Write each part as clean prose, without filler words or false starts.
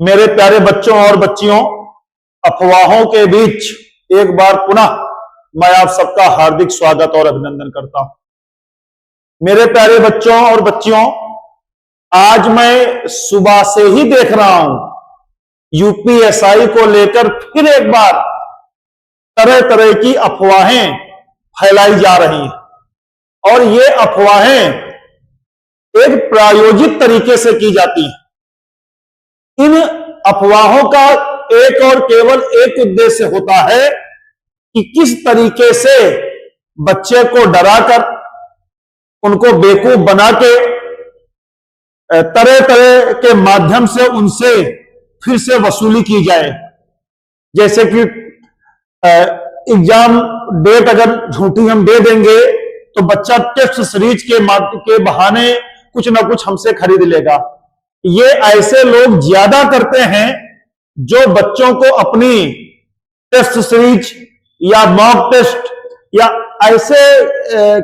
मेरे प्यारे बच्चों और बच्चियों, अफवाहों के बीच एक बार पुनः मैं आप सबका हार्दिक स्वागत और अभिनंदन करता हूं। मेरे प्यारे बच्चों और बच्चियों, आज मैं सुबह से ही देख रहा हूं यूपीएसआई को लेकर फिर एक बार तरह तरह की अफवाहें फैलाई जा रही हैं और ये अफवाहें एक प्रायोजित तरीके से की जाती हैं। इन अफवाहों का एक और केवल एक उद्देश्य होता है कि किस तरीके से बच्चे को डराकर, उनको बेवकूफ बना के, तरह तरह के माध्यम से उनसे फिर से वसूली की जाए। जैसे कि एग्जाम डेट अगर झूठी हम दे देंगे तो बच्चा टेस्ट सीरीज के बहाने कुछ ना कुछ हमसे खरीद लेगा। ये ऐसे लोग ज्यादा करते हैं जो बच्चों को अपनी टेस्ट सीरीज या मॉक टेस्ट या ऐसे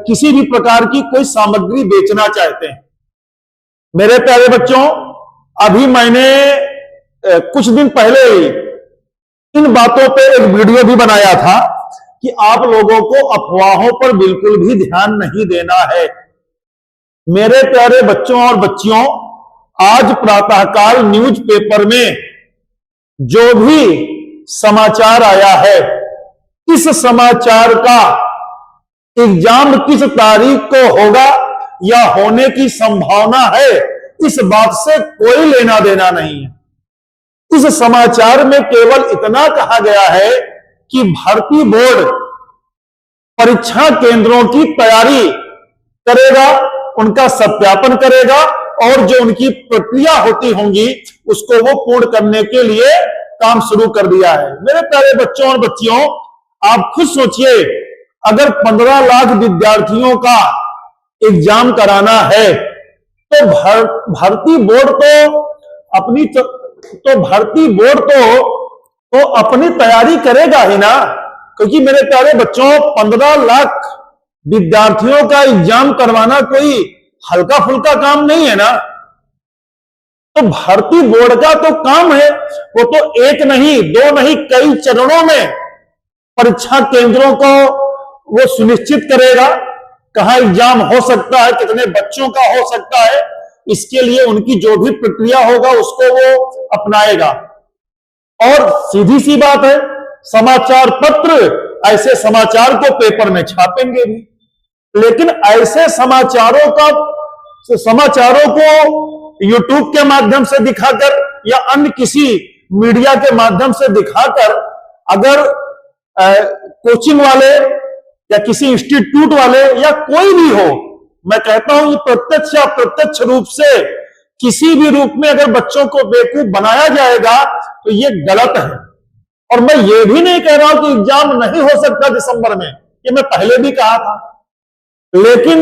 किसी भी प्रकार की कोई सामग्री बेचना चाहते हैं। मेरे प्यारे बच्चों, अभी मैंने कुछ दिन पहले ही इन बातों पे एक वीडियो भी बनाया था कि आप लोगों को अफवाहों पर बिल्कुल भी ध्यान नहीं देना है। मेरे प्यारे बच्चों और बच्चियों, आज प्रातःकाल न्यूज़पेपर में जो भी समाचार आया है, इस समाचार का एग्जाम किस तारीख को होगा या होने की संभावना है, इस बात से कोई लेना देना नहीं है। इस समाचार में केवल इतना कहा गया है कि भर्ती बोर्ड परीक्षा केंद्रों की तैयारी करेगा, उनका सत्यापन करेगा और जो उनकी प्रक्रिया होती होंगी उसको वो पूर्ण करने के लिए काम शुरू कर दिया है। मेरे प्यारे बच्चों और बच्चियों, आप खुद सोचिए, अगर 15 लाख विद्यार्थियों का एग्जाम कराना है तो भर्ती बोर्ड तो अपनी तैयारी करेगा ही ना। क्योंकि मेरे प्यारे बच्चों, 15 लाख विद्यार्थियों का एग्जाम करवाना कोई हल्का फुल्का काम नहीं है ना। तो भर्ती बोर्ड का तो काम है, वो तो एक नहीं, दो नहीं, कई चरणों में परीक्षा केंद्रों को वो सुनिश्चित करेगा, कहां एग्जाम हो सकता है, कितने बच्चों का हो सकता है। इसके लिए उनकी जो भी प्रक्रिया होगा उसको वो अपनाएगा। और सीधी सी बात है, समाचार पत्र ऐसे समाचार को पेपर में छापेंगे भी, लेकिन ऐसे समाचारों को यूट्यूब के माध्यम से दिखाकर या अन्य किसी मीडिया के माध्यम से दिखाकर अगर कोचिंग वाले या किसी इंस्टीट्यूट वाले या कोई भी हो, मैं कहता हूं कि प्रत्यक्ष या अप्रत्यक्ष रूप से किसी भी रूप में अगर बच्चों को बेवकूफ बनाया जाएगा तो ये गलत है। और मैं ये भी नहीं कह रहा हूं कि एग्जाम नहीं हो सकता दिसंबर में, ये मैं पहले भी कहा था, लेकिन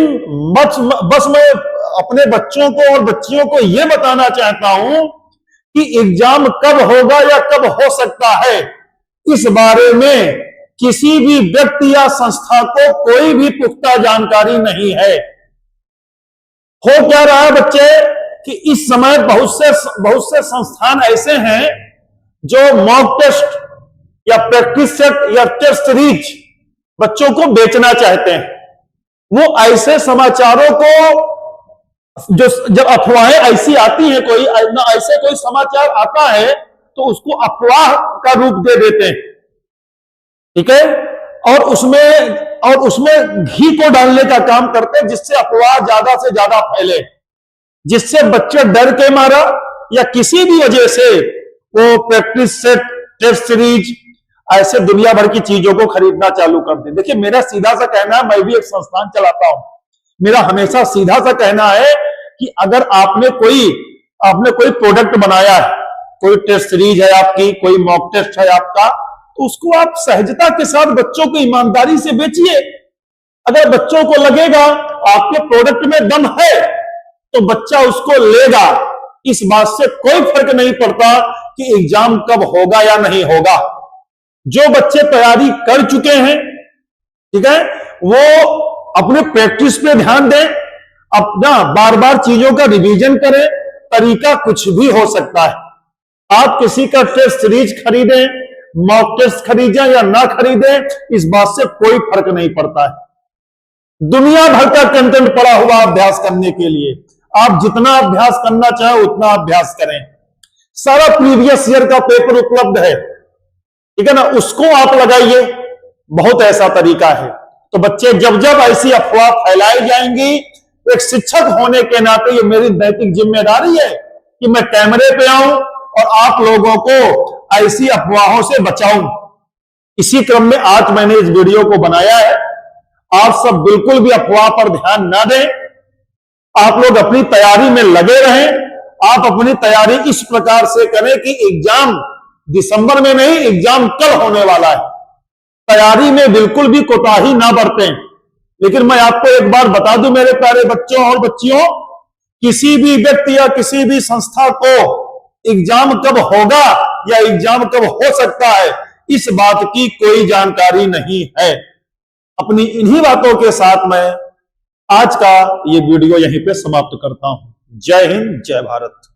बस मैं अपने बच्चों को और बच्चियों को यह बताना चाहता हूं कि एग्जाम कब होगा या कब हो सकता है, इस बारे में किसी भी व्यक्ति या संस्था को कोई भी पुख्ता जानकारी नहीं है। हो क्या रहा है बच्चे कि इस समय बहुत से संस्थान ऐसे हैं जो मॉक टेस्ट या प्रैक्टिस सेट या टेस्ट सीरीज बच्चों को बेचना चाहते हैं। वो ऐसे समाचारों को, जो जब अफवाहें ऐसी आती हैं, ऐसे कोई समाचार आता है तो उसको अफवाह का रूप दे देते हैं, ठीक है, और उसमें घी को डालने का काम करते हैं, जिससे अफवाह ज्यादा से ज्यादा फैले, जिससे बच्चे डर के मारा या किसी भी वजह से वो प्रैक्टिस सेट, टेस्ट सीरीज, ऐसे दुनिया भर की चीजों को खरीदना चालू कर दे। देखिए, मेरा सीधा सा कहना है, मैं भी एक संस्थान चलाता हूं, मेरा हमेशा सीधा सा कहना है कि अगर आपने कोई प्रोडक्ट बनाया है, कोई टेस्ट सीरीज है आपकी, कोई मॉक टेस्ट है आपका, तो उसको आप सहजता के साथ बच्चों को ईमानदारी से बेचिए। अगर बच्चों को लगेगा आपके प्रोडक्ट में दम है तो बच्चा उसको लेगा। इस बात से कोई फर्क नहीं पड़ता कि एग्जाम कब होगा या नहीं होगा। जो बच्चे तैयारी कर चुके हैं, ठीक है, वो अपने प्रैक्टिस पे ध्यान दें, अपना बार बार चीजों का रिवीजन करें। तरीका कुछ भी हो सकता है, आप किसी का टेस्ट सीरीज खरीदें, मॉक टेस्ट खरीदें या ना खरीदें, इस बात से कोई फर्क नहीं पड़ता है। दुनिया भर का कंटेंट पड़ा हुआ अभ्यास करने के लिए, आप जितना अभ्यास करना चाहें उतना अभ्यास करें। सारा प्रीवियस ईयर का पेपर उपलब्ध है, ठीक है ना, उसको आप लगाइए। बहुत ऐसा तरीका है। तो बच्चे, जब जब ऐसी अफवाह फैलाई जाएंगी, एक शिक्षक होने के नाते ये मेरी नैतिक जिम्मेदारी है कि मैं कैमरे पे आऊं और आप लोगों को ऐसी अफवाहों से बचाऊं। इसी क्रम में आज मैंने इस वीडियो को बनाया है। आप सब बिल्कुल भी अफवाह पर ध्यान ना दें, आप लोग अपनी तैयारी में लगे रहें। आप अपनी तैयारी इस प्रकार से करें कि एग्जाम दिसंबर में नहीं, एग्जाम कल होने वाला है। तैयारी में बिल्कुल भी कोताही ना बरतें। लेकिन मैं आपको एक बार बता दूं मेरे प्यारे बच्चों और बच्चियों, किसी भी व्यक्ति या किसी भी संस्था को एग्जाम कब होगा या एग्जाम कब हो सकता है, इस बात की कोई जानकारी नहीं है। अपनी इन्हीं बातों के साथ मैं आज का ये वीडियो यहीं पे समाप्त करता हूं। जय हिंद, जय भारत।